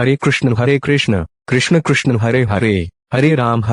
हरे कृष्ण कृष्ण कृष्ण हरे हरे, हरे राम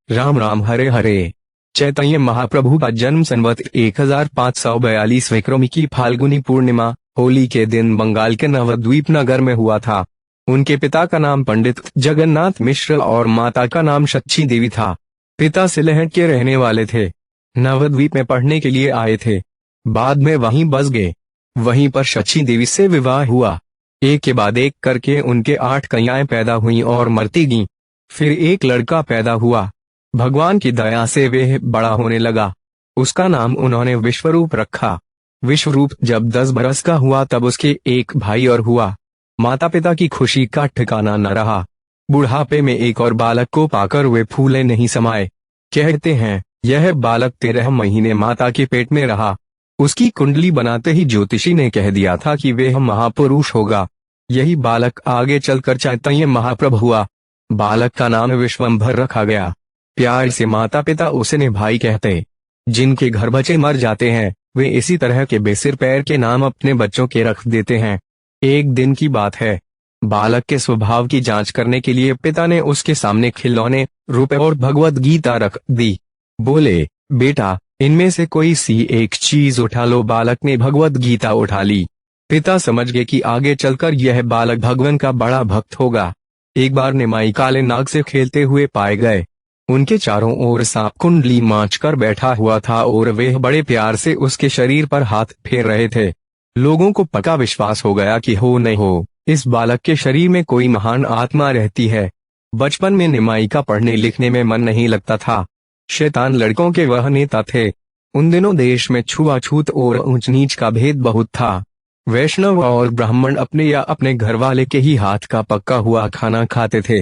राम राम हरे हरे। चैतन्य महाप्रभु का जन्म संवत 1542 विक्रमी की फाल्गुनी पूर्णिमा होली के दिन बंगाल के नवद्वीप नगर में हुआ था। उनके पिता का नाम पंडित जगन्नाथ मिश्र और माता का नाम सच्ची देवी था। पिता सिलहट के रहने वाले थे। नवद्वीप में पढ़ने के लिए आए थे, बाद में वहीं बस गए। वहीं पर सच्ची देवी से विवाह हुआ। एक के बाद एक करके उनके 8 कन्याएं पैदा हुईं और मरती गईं। फिर एक लड़का पैदा हुआ। भगवान की दया से वह बड़ा होने लगा। उसका नाम उन्होंने विश्वरूप रखा। विश्वरूप जब 10 बरस का हुआ तब उसके एक भाई और हुआ। माता पिता की खुशी का ठिकाना न रहा। बुढ़ापे में एक और बालक को पाकर वे फूले नहीं समाये। कहते हैं यह बालक 13 महीने माता के पेट में रहा। उसकी कुंडली बनाते ही ज्योतिषी ने कह दिया था कि वह महापुरुष होगा। यही बालक आगे चलकर चैतन्य महाप्रभु हुआ। बालक का नाम विश्वंभर रखा गया। प्यार से माता पिता उसे भाई कहते। जिनके घर बच्चे मर जाते हैं वे इसी तरह के बेसिर पैर के नाम अपने बच्चों के रख देते हैं। एक दिन की बात है, बालक के स्वभाव की जांच करने के लिए पिता ने उसके सामने खिलौने, रुपए और भगवत गीता रख दी। बोले, बेटा इनमें से कोई सी एक चीज उठा लो। बालक ने भगवत गीता उठा ली। पिता समझ गए कि आगे चलकर यह बालक भगवान का बड़ा भक्त होगा। एक बार निमाई काले नाग से खेलते हुए पाए गए। उनके चारों ओर सांप कुंडली मांच कर बैठा हुआ था और वह बड़े प्यार से उसके शरीर पर हाथ फेर रहे थे। लोगों को पक्का विश्वास हो गया कि हो नहीं हो इस बालक के शरीर में कोई महान आत्मा रहती है। बचपन में निमाई का पढ़ने लिखने में मन नहीं लगता था। शैतान लड़कों के वह नेता थे। उन दिनों देश में छुआछूत और ऊंच नीच का भेद बहुत था। वैष्णव और ब्राह्मण अपने या अपने घर वाले के ही हाथ का पक्का हुआ खाना खाते थे।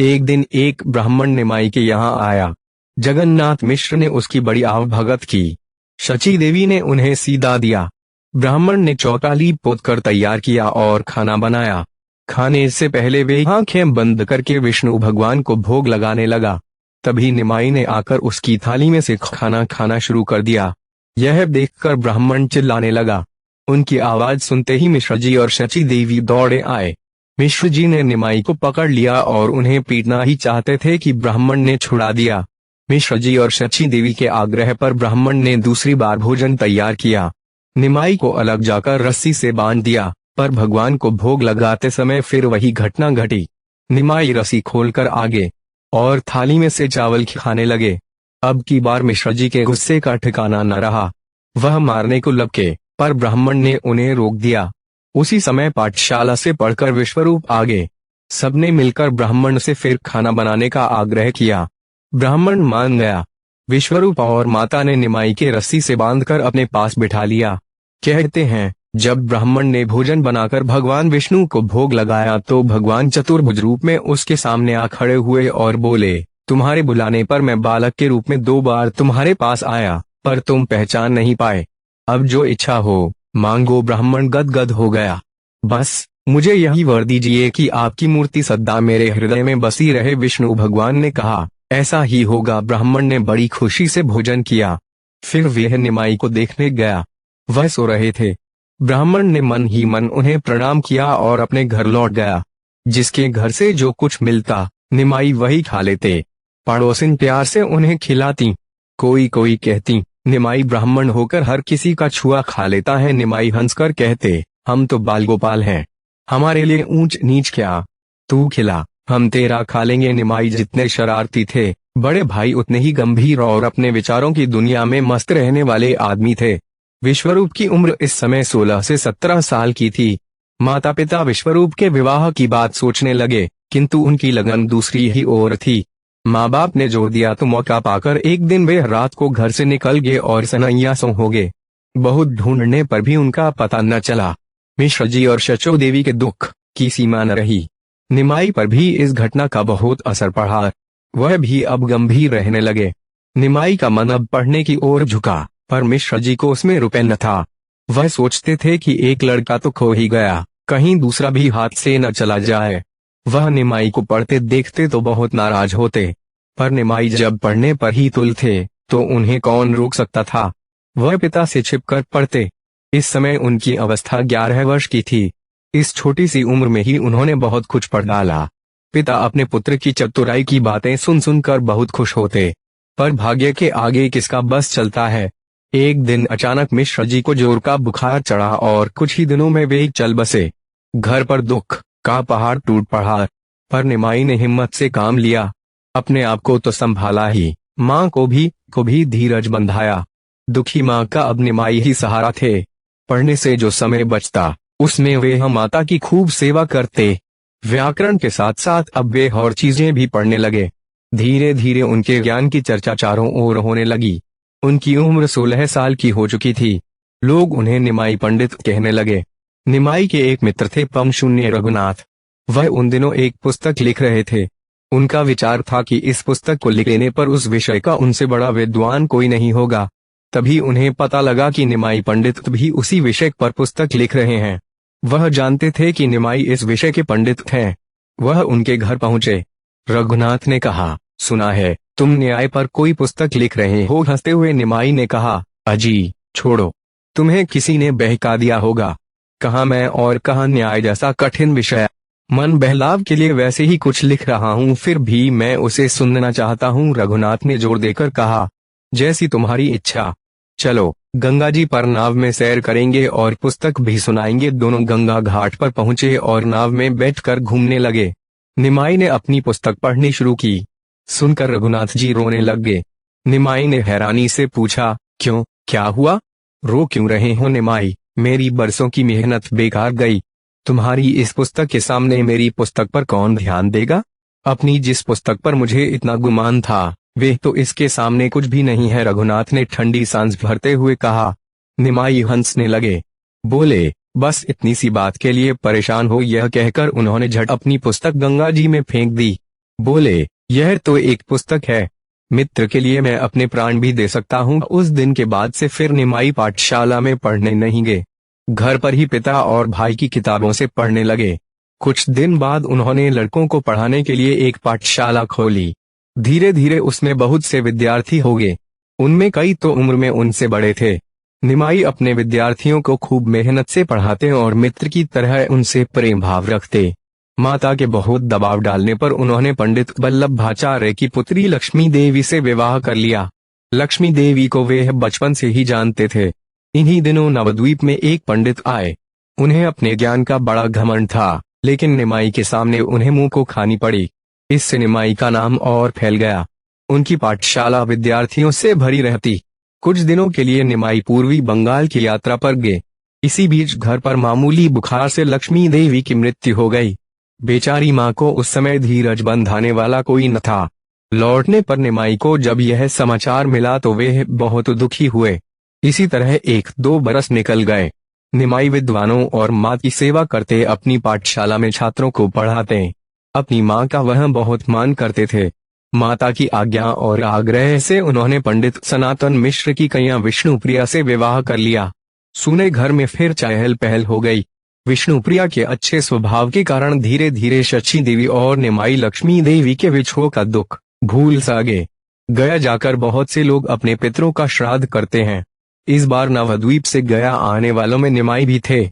एक दिन एक ब्राह्मण निमाई के यहाँ आया। जगन्नाथ मिश्र ने उसकी बड़ी आवभगत की। सची देवी ने उन्हें सीधा दिया। ब्राह्मण ने चौताली पोतकर तैयार किया और खाना बनाया। खाने से पहले वे आंखें बंद करके विष्णु भगवान को भोग लगाने लगा। तभी निमाई ने आकर उसकी थाली में से खाना खाना शुरू कर दिया। यह देखकर ब्राह्मण चिल्लाने लगा। उनकी आवाज सुनते ही मिश्र जी और सची देवी दौड़े आए। मिश्र जी ने निमाई को पकड़ लिया और उन्हें पीटना ही चाहते थे कि ब्राह्मण ने छुड़ा दिया। मिश्र जी और सची देवी के आग्रह पर ब्राह्मण ने दूसरी बार भोजन तैयार किया। निमाई को अलग जाकर रस्सी से बांध दिया, पर भगवान को भोग लगाते समय फिर वही घटना घटी। निमाई रस्सी खोलकर आगे और थाली में से चावल खाने लगे। अब की बार मिश्र जी के गुस्से का ठिकाना न रहा। वह मारने को लपके, पर ब्राह्मण ने उन्हें रोक दिया। उसी समय पाठशाला से पढ़कर विश्वरूप आ गए। सबने मिलकर ब्राह्मण से फिर खाना बनाने का आग्रह किया। ब्राह्मण मान गया। विश्वरूप और माता ने निमाई के रस्सी से बांधकर अपने पास बिठा लिया। कहते हैं जब ब्राह्मण ने भोजन बनाकर भगवान विष्णु को भोग लगाया तो भगवान चतुर्भुज रूप में उसके सामने आ खड़े हुए और बोले, तुम्हारे बुलाने पर मैं बालक के रूप में 2 बार तुम्हारे पास आया, पर तुम पहचान नहीं पाए। अब जो इच्छा हो मांगो। ब्राह्मण गदगद हो गया। बस मुझे यही वर दीजिए कि आपकी मूर्ति सदा मेरे हृदय में बसी रहे। विष्णु भगवान ने कहा, ऐसा ही होगा। ब्राह्मण ने बड़ी खुशी से भोजन किया। फिर वह निमाई को देखने गया। वह सो रहे थे। ब्राह्मण ने मन ही मन उन्हें प्रणाम किया और अपने घर लौट गया। जिसके घर से जो कुछ मिलता निमाई वही खा लेते। पड़ोसिन प्यार से उन्हें खिलाती। कोई कोई कहती, निमाई ब्राह्मण होकर हर किसी का छुआ खा लेता है। निमाई हंसकर कहते, हम तो बाल गोपाल हैं, हमारे लिए ऊंच नीच क्या, तू खिला हम तेरा खा लेंगे। निमाई जितने शरारती थे, बड़े भाई उतने ही गंभीर और अपने विचारों की दुनिया में मस्त रहने वाले आदमी थे। विश्वरूप की उम्र इस समय 16 से 17 साल की थी। माता पिता विश्वरूप के विवाह की बात सोचने लगे, किंतु उनकी लगन दूसरी ही ओर थी। माँ बाप ने जोर दिया तो मौका पाकर एक दिन वे रात को घर से निकल गए और सन्यासों हो गए। बहुत ढूंढने पर भी उनका पता न चला। मिश्र जी और सचो देवी के दुख की सीमा न रही। निमाई पर भी इस घटना का बहुत असर पड़ा। वह भी अब गंभीर रहने लगे। निमाई का मन अब पढ़ने की ओर झुका, पर मिश्र जी को उसमें रुपए न था। वह सोचते थे कि एक लड़का तो खो ही गया, कहीं दूसरा भी हाथ से न चला जाए। वह निमाई को पढ़ते देखते तो बहुत नाराज होते, पर निमाई जब पढ़ने पर ही तुल थे तो उन्हें कौन रोक सकता था। वह पिता से छिपकर पढ़ते। इस समय उनकी अवस्था 11 वर्ष की थी। इस छोटी सी उम्र में ही उन्होंने बहुत कुछ पढ़ डाला। पिता अपने पुत्र की चतुराई की बातें सुन सुनकर बहुत खुश होते, पर भाग्य के आगे किसका बस चलता है। एक दिन अचानक मिश्र जी को जोर का बुखार चढ़ा और कुछ ही दिनों में वे चल बसे। घर पर दुख का पहाड़ टूट पड़ा, पर निमाई ने हिम्मत से काम लिया। अपने आप को तो संभाला ही, माँ को भी धीरज बंधाया। दुखी माँ का अब निमाई ही सहारा थे। पढ़ने से जो समय बचता उसमें वे माता की खूब सेवा करते। व्याकरण के साथ साथ अब वे और चीजें भी पढ़ने लगे। धीरे धीरे उनके ज्ञान की चर्चा चारों ओर होने लगी। उनकी उम्र 16 साल की हो चुकी थी। लोग उन्हें निमाई पंडित कहने लगे। निमाई के एक मित्र थे पमशून्य रघुनाथ। वह उन दिनों एक पुस्तक लिख रहे थे। उनका विचार था कि इस पुस्तक को लिख लेने पर उस विषय का उनसे बड़ा विद्वान कोई नहीं होगा। तभी उन्हें पता लगा कि निमाई पंडित भी उसी विषय पर पुस्तक लिख रहे हैं। वह जानते थे कि निमाई इस विषय के पंडित हैं। वह उनके घर पहुंचे। रघुनाथ ने कहा, सुना है तुम न्याय पर कोई पुस्तक लिख रहे हो। हंसते हुए निमाई ने कहा, अजी छोड़ो, तुम्हें किसी ने बहका दिया होगा। कहाँ मैं और कहाँ न्याय जैसा कठिन विषय। मन बहलाव के लिए वैसे ही कुछ लिख रहा हूँ, फिर भी मैं उसे सुनना चाहता हूँ। रघुनाथ ने जोर देकर कहा, जैसी तुम्हारी इच्छा। चलो गंगा जी पर नाव में सैर करेंगे और पुस्तक भी सुनाएंगे। दोनों गंगा घाट पर पहुंचे और नाव में बैठकर घूमने लगे। निमाई ने अपनी पुस्तक पढ़नी शुरू की। सुनकर रघुनाथ जी रोने लग गए। निमाई ने हैरानी से पूछा, क्यों, क्या हुआ? रो क्यों रहे हो निमाई? मेरी बरसों की मेहनत बेकार गई। तुम्हारी इस पुस्तक के सामने मेरी पुस्तक पर कौन ध्यान देगा? अपनी जिस पुस्तक पर मुझे इतना गुमान था वे तो इसके सामने कुछ भी नहीं है। रघुनाथ ने ठंडी सांस भरते हुए कहा। निमाई हंसने लगे, बोले, बस इतनी सी बात के लिए परेशान हो? यह कहकर उन्होंने झट अपनी पुस्तक गंगा जी में फेंक दी। बोले, यह तो एक पुस्तक है, मित्र के लिए मैं अपने प्राण भी दे सकता हूँ। उस दिन के बाद से फिर निमाई पाठशाला में पढ़ने नहीं गए। घर पर ही पिता और भाई की किताबों से पढ़ने लगे। कुछ दिन बाद उन्होंने लड़कों को पढ़ाने के लिए एक पाठशाला खोली। धीरे धीरे उसमें बहुत से विद्यार्थी हो गए। उनमें कई तो उम्र में उनसे बड़े थे। निमाई अपने विद्यार्थियों को खूब मेहनत से पढ़ाते और मित्र की तरह उनसे प्रेम भाव रखते। माता के बहुत दबाव डालने पर उन्होंने पंडित वल्लभाचार्य की पुत्री लक्ष्मी देवी से विवाह कर लिया। लक्ष्मी देवी को वे बचपन से ही जानते थे। इन्हीं दिनों नवद्वीप में एक पंडित आए। उन्हें अपने ज्ञान का बड़ा घमंड था, लेकिन निमाई के सामने उन्हें मुंह को खानी पड़ी। इससे निमाई का नाम और फैल गया। उनकी पाठशाला विद्यार्थियों से भरी रहती। कुछ दिनों के लिए निमाई पूर्वी बंगाल की यात्रा पर गए। इसी बीच घर पर मामूली बुखार से लक्ष्मी देवी की मृत्यु हो गई। बेचारी माँ को उस समय धीरज बंधाने वाला कोई न था। लौटने पर निमाई को जब यह समाचार मिला तो वे बहुत दुखी हुए। इसी तरह 1-2 बरस निकल गए। निमाई विद्वानों और माँ की सेवा करते, अपनी पाठशाला में छात्रों को पढ़ाते। अपनी माँ का वह बहुत मान करते थे। माता की आज्ञा और आग्रह से उन्होंने पंडित सनातन मिश्र की कन्या विष्णुप्रिया से विवाह कर लिया। सुने घर में फिर चहल पहल हो गई। विष्णुप्रिया के अच्छे स्वभाव के कारण धीरे धीरे शची देवी और निमाई लक्ष्मी देवी के विछोह का दुख भूल सा गए। गया जाकर बहुत से लोग अपने पितरों का श्राद्ध करते हैं। इस बार नवद्वीप से गया आने वालों में निमाई भी थे।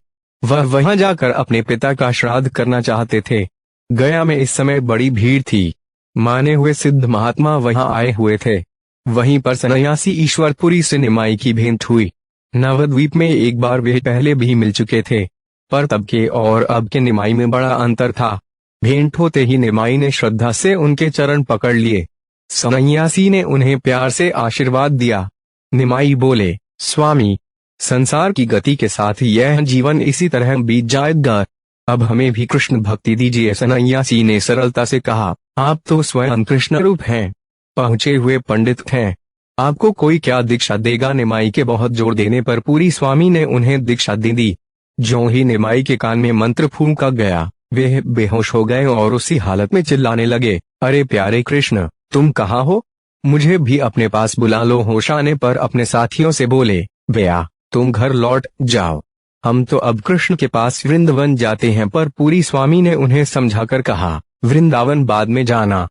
वह वहां जाकर अपने पिता का श्राद्ध करना चाहते थे। गया में इस समय बड़ी भीड़ थी। माने हुए सिद्ध महात्मा वहां आए हुए थे। वहीं पर सन्यासी ईश्वरपुरी से निमाई की भेंट हुई। नवद्वीप में एक बार वे पहले भी मिल चुके थे, पर तब के और अब के निमाई में बड़ा अंतर था। भेंट होते ही निमाई ने श्रद्धा से उनके चरण पकड़ लिए। सन्यासी ने उन्हें प्यार से आशीर्वाद दिया। निमाई बोले, स्वामी, संसार की गति के साथ यह जीवन इसी तरह बीत जाएगा, अब हमें भी कृष्ण भक्ति दीजिए। सन्यासी ने सरलता से कहा, आप तो स्वयं कृष्ण रूप हैं, पहुँचे हुए पंडित हैं, आपको कोई क्या दीक्षा देगा। निमाई के बहुत जोर देने पर पूरी स्वामी ने उन्हें दीक्षा दे दी। जो ही निमाई के कान में मंत्र फूंका गया, वे बेहोश हो गए और उसी हालत में चिल्लाने लगे, अरे प्यारे कृष्ण, तुम कहाँ हो? मुझे भी अपने पास बुला लो। होश आने पर अपने साथियों से बोले, भैया तुम घर लौट जाओ, हम तो अब कृष्ण के पास वृंदावन जाते हैं। पर पूरी स्वामी ने उन्हें समझाकर कहा, वृंदावन बाद में जाना,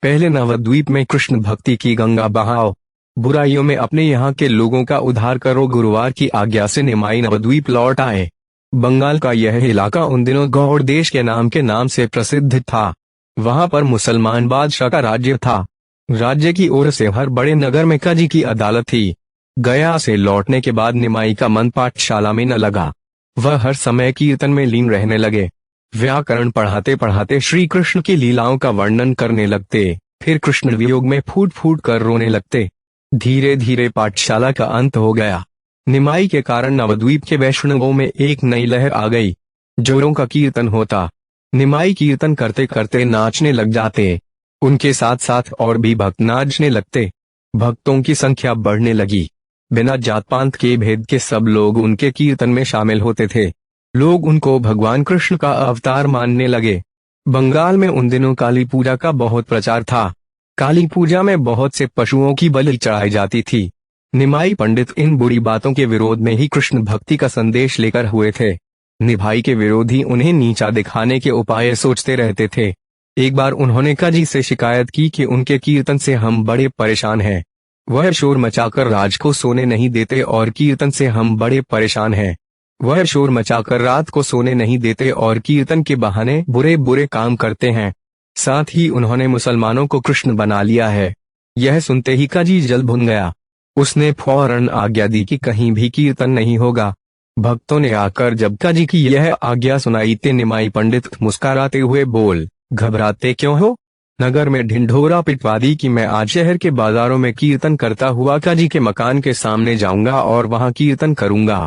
पहले नवद्वीप में कृष्ण भक्ति की गंगा बहाओ, बुराइयों में अपने यहाँ के लोगों का उद्धार करो। गुरुवार की आज्ञा से निमाई नवद्वीप लौट आए। बंगाल का यह इलाका उन दिनों गौड़ देश के नाम से प्रसिद्ध था। वहां पर मुसलमान बादशाह का राज्य था। राज्य की ओर से हर बड़े नगर में काजी की अदालत थी। गया से लौटने के बाद निमाई का मन पाठशाला में न लगा। वह हर समय कीर्तन में लीन रहने लगे। व्याकरण पढ़ाते पढ़ाते श्री कृष्ण की लीलाओं का वर्णन करने लगते, फिर कृष्ण वियोग में फूट फूट कर रोने लगते। धीरे धीरे पाठशाला का अंत हो गया। निमाई के कारण नवद्वीप के वैष्णवों में एक नई लहर आ गई। जोरों का कीर्तन होता। निमाई कीर्तन करते करते नाचने लग जाते। उनके साथ साथ और भी भक्त नाचने लगते। भक्तों की संख्या बढ़ने लगी। बिना जात पात के भेद के सब लोग उनके कीर्तन में शामिल होते थे। लोग उनको भगवान कृष्ण का अवतार मानने लगे। बंगाल में उन दिनों काली पूजा का बहुत प्रचार था। काली पूजा में बहुत से पशुओं की बलि चढ़ाई जाती थी। निमाई पंडित इन बुरी बातों के विरोध में ही कृष्ण भक्ति का संदेश लेकर हुए थे। निभाई के विरोधी उन्हें नीचा दिखाने के उपाय सोचते रहते थे। एक बार उन्होंने काजी से शिकायत की कि उनके कीर्तन से हम बड़े परेशान हैं। वह शोर मचाकर राज को सोने नहीं देते और कीर्तन से हम बड़े परेशान हैं। वह शोर मचाकर रात को सोने नहीं देते और कीर्तन के बहाने बुरे बुरे काम करते हैं। साथ ही उन्होंने मुसलमानों को कृष्ण बना लिया है। यह सुनते ही काजी जल भुन गया। उसने फौरन आज्ञा दी कि कहीं भी कीर्तन नहीं होगा। भक्तों ने आकर जब काजी की यह आज्ञा सुनाई तो निमाई पंडित मुस्कुराते हुए बोल, घबराते क्यों हो? नगर में ढिंढोरा पिटवा दी कि मैं आज शहर के बाजारों में कीर्तन करता हुआ काजी के मकान के सामने जाऊंगा और वहां कीर्तन करूंगा।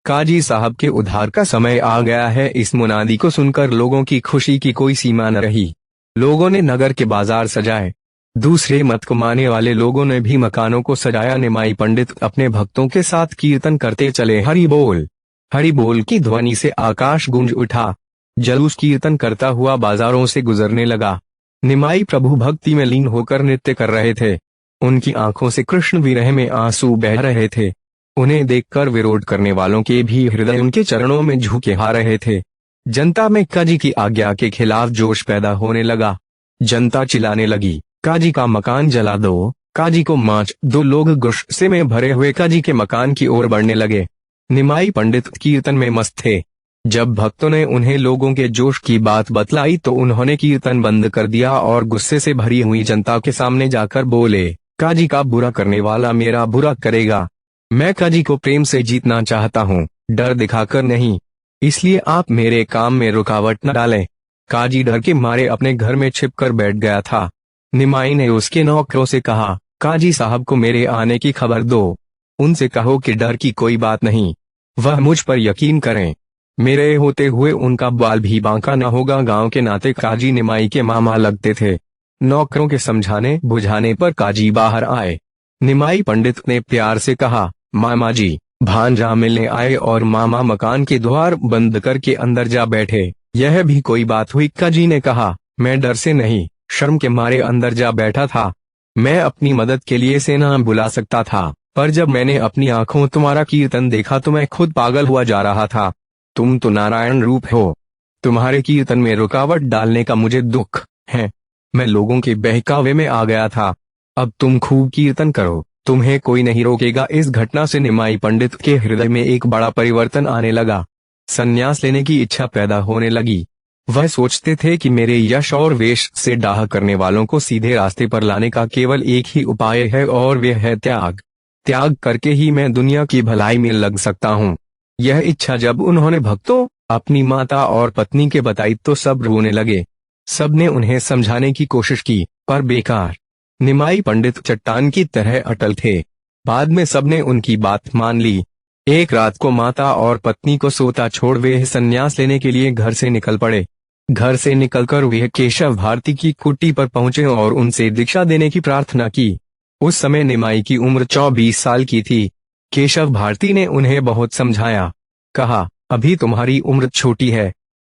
काजी साहब के उद्धार का समय आ गया है। इस मुनादी को सुनकर लोगों की खुशी की कोई सीमा न रही। लोगों ने नगर के बाजार सजाए। दूसरे मत को मानने वाले लोगों ने भी मकानों को सजाया। निमाई पंडित अपने भक्तों के साथ कीर्तन करते चले। हरि बोल की ध्वनि से आकाश गूंज उठा। जलूस कीर्तन करता हुआ बाजारों से गुजरने लगा। निमाई प्रभु भक्ति में लीन होकर नृत्य कर रहे थे। उनकी आंखों से कृष्ण विरह में आंसू बह रहे थे। उन्हें देखकर विरोध करने वालों के भी हृदय उनके चरणों में झुके आ रहे थे। जनता में काजी की आज्ञा के खिलाफ जोश पैदा होने लगा। जनता चिल्लाने लगी, काजी का मकान जला दो, काजी को माच दो। लोग गुस्से में भरे हुए काजी के मकान की ओर बढ़ने लगे। निमाई पंडित कीर्तन में मस्त थे। जब भक्तों ने उन्हें लोगों के जोश की बात बतलाई तो उन्होंने कीर्तन बंद कर दिया और गुस्से से भरी हुई जनता के सामने जाकर बोले, काजी का बुरा करने वाला मेरा बुरा करेगा। मैं काजी को प्रेम से जीतना चाहता हूँ, डर दिखाकर नहीं। इसलिए आप मेरे काम में रुकावट न डालें। काजी डर के मारे अपने घर में छिपकर बैठ गया था। निमाई ने उसके नौकरों से कहा, काजी साहब को मेरे आने की खबर दो। उनसे कहो कि डर की कोई बात नहीं, वह मुझ पर यकीन करें। मेरे होते हुए उनका बाल भी बांका न होगा। गांव के नाते काजी निमाई के मामा लगते थे। नौकरों के समझाने बुझाने पर काजी बाहर आए। निमाई पंडित ने प्यार से कहा, मामा जी, भांजा मिलने आए और मामा मकान के द्वार बंद करके अंदर जा बैठे। यह भी कोई बात हुई? काजी ने कहा, मैं डर से नहीं, शर्म के मारे अंदर जा बैठा था। मैं अपनी मदद के लिए सेना बुला सकता था, पर जब मैंने अपनी आंखों तुम्हारा कीर्तन देखा तो मैं खुद पागल हुआ जा रहा था। तुम तो नारायण रूप हो। तुम्हारे कीर्तन में रुकावट डालने का मुझे दुख है। मैं लोगों के बहकावे में आ गया था। अब तुम खूब कीर्तन करो, तुम्हें कोई नहीं रोकेगा। इस घटना से निमाई पंडित के हृदय में एक बड़ा परिवर्तन आने लगा। संन्यास लेने की इच्छा पैदा होने लगी। वह सोचते थे कि मेरे यश और वेश से डाह करने वालों को सीधे रास्ते पर लाने का केवल एक ही उपाय है और वह है त्याग। त्याग करके ही मैं दुनिया की भलाई में लग सकता हूँ। यह इच्छा जब उन्होंने भक्तों, अपनी माता और पत्नी के बताई तो सब रोने लगे। सबने उन्हें समझाने की कोशिश की, पर बेकार। निमाई पंडित चट्टान की तरह अटल थे। बाद में सबने उनकी बात मान ली। एक रात को माता और पत्नी को सोता छोड़ वे संन्यास लेने के लिए घर से निकल पड़े। घर से निकलकर वे केशव भारती की कुटी पर पहुंचे और उनसे दीक्षा देने की प्रार्थना की। उस समय निमाई की उम्र 24 साल की थी। केशव भारती ने उन्हें बहुत समझाया। कहा, अभी तुम्हारी उम्र छोटी है,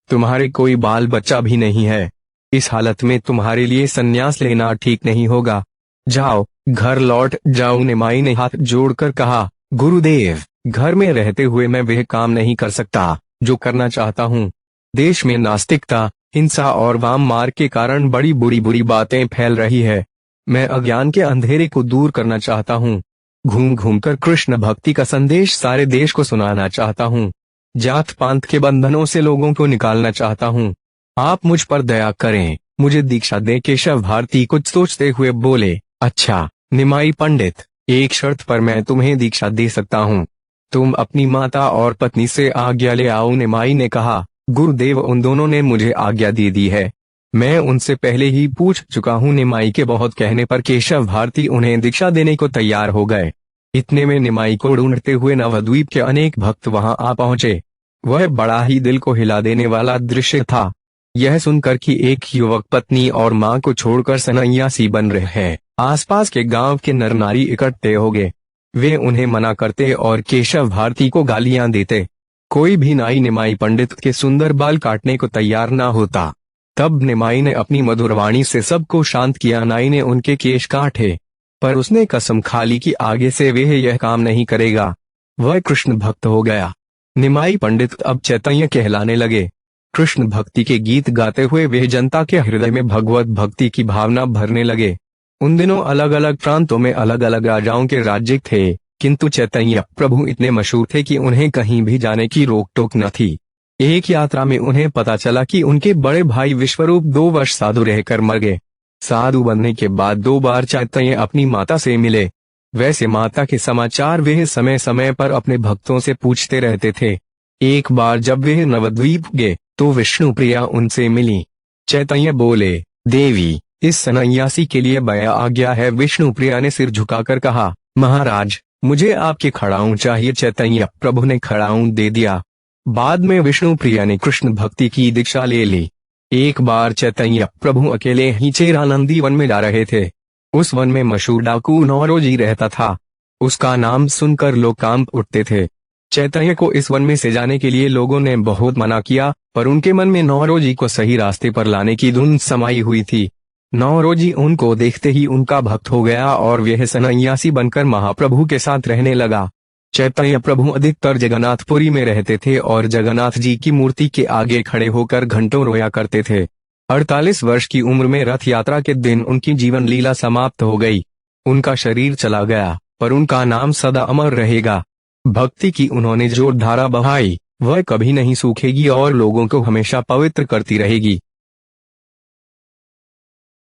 तुम्हारे कोई बाल बच्चा भी नहीं है। इस हालत में तुम्हारे लिए संन्यास लेना ठीक नहीं होगा। जाओ, घर लौट जाओ। निमाई ने हाथ जोड़कर कहा, गुरुदेव, घर में रहते हुए मैं वह काम नहीं कर सकता जो करना चाहता हूँ। देश में नास्तिकता, हिंसा और वाम मार्ग के कारण बड़ी बुरी बातें फैल रही है। मैं अज्ञान के अंधेरे को दूर करना चाहता हूँ। घूम घूम कर कृष्ण भक्ति का संदेश सारे देश को सुनाना चाहता हूँ। जात पात के बंधनों से लोगों को निकालना चाहता हूँ। आप मुझ पर दया करें, मुझे दीक्षा दे। केशव भारती कुछ सोचते हुए बोले, अच्छा निमाई पंडित, एक शर्त पर मैं तुम्हें दीक्षा दे सकता हूँ। तुम अपनी माता और पत्नी से आज्ञा ले आओ। निमाई ने कहा, गुरुदेव उन दोनों ने मुझे आज्ञा दे दी है, मैं उनसे पहले ही पूछ चुका हूँ। निमाई के बहुत कहने पर केशव भारती उन्हें दीक्षा देने को तैयार हो गए। इतने में निमाई को ढूंढते हुए नवद्वीप के अनेक भक्त वहां आ पहुंचे। वह बड़ा ही दिल को हिला देने वाला दृश्य था। यह सुनकर कि एक युवक पत्नी और मां को छोड़कर सन्यासी बन रहे हैं, आसपास के गांव के नर नारी इकट्ठे हो गए। वे उन्हें मना करते और केशव भारती को गालियां देते। कोई भी नाई निमाई पंडित के सुंदर बाल काटने को तैयार ना होता। तब निमाई ने अपनी मधुर वाणी से सबको शांत किया। नाई ने उनके केश काटे, पर उसने कसम खा ली कि आगे से वह यह काम नहीं करेगा। वह कृष्ण भक्त हो गया। निमाई पंडित अब चैतन्य कहलाने लगे। कृष्ण भक्ति के गीत गाते हुए वे जनता के हृदय में भगवत भक्ति की भावना भरने लगे। उन दिनों अलग अलग प्रांतों में अलग अलग राजाओं के राज्य थे, किंतु चैतन्य प्रभु इतने मशहूर थे कि उन्हें कहीं भी जाने की रोक टोक न थी। एक यात्रा में उन्हें पता चला कि उनके बड़े भाई विश्वरूप 2 वर्ष साधु रहकर मर गए। साधु बनने के बाद 2 बार चैतन्य अपनी माता से मिले। वैसे माता के समाचार वे समय समय पर अपने भक्तों से पूछते रहते थे। एक बार जब वे नवद्वीप गए तो विष्णु प्रिया उनसे मिली। चैतन्य बोले, देवी, इस सन्यासी के लिए बया आज्ञा है। विष्णु प्रिया ने सिर झुकाकर कहा, महाराज, मुझे आपके खड़ाऊं चाहिए। चैतन्य प्रभु ने खड़ाऊं दे दिया। बाद में विष्णु प्रिया ने कृष्ण भक्ति की दीक्षा ले ली। एक बार चैतन्य प्रभु अकेले ही चेरानंदी वन में जा रहे थे। उस वन में मशहूर डाकू नौरोजी रहता था। उसका नाम सुनकर लोग कांप उठते थे। चैतन्य को इस वन में से जाने के लिए लोगों ने बहुत मना किया, पर उनके मन में नौरोजी को सही रास्ते पर लाने की धुन समाई हुई थी। नौरोजी उनको देखते ही उनका भक्त हो गया और वह सन्यासी बनकर महाप्रभु के साथ रहने लगा। चैतन्य प्रभु अधिकतर जगन्नाथपुरी में रहते थे और जगन्नाथ जी की मूर्ति के आगे खड़े होकर घंटों रोया करते थे। 48 वर्ष की उम्र में रथ यात्रा के दिन उनकी जीवन लीला समाप्त हो गई। उनका शरीर चला गया, पर उनका नाम सदा अमर रहेगा। भक्ति की उन्होंने जो धारा बहाई, वह कभी नहीं सूखेगी और लोगों को हमेशा पवित्र करती रहेगी।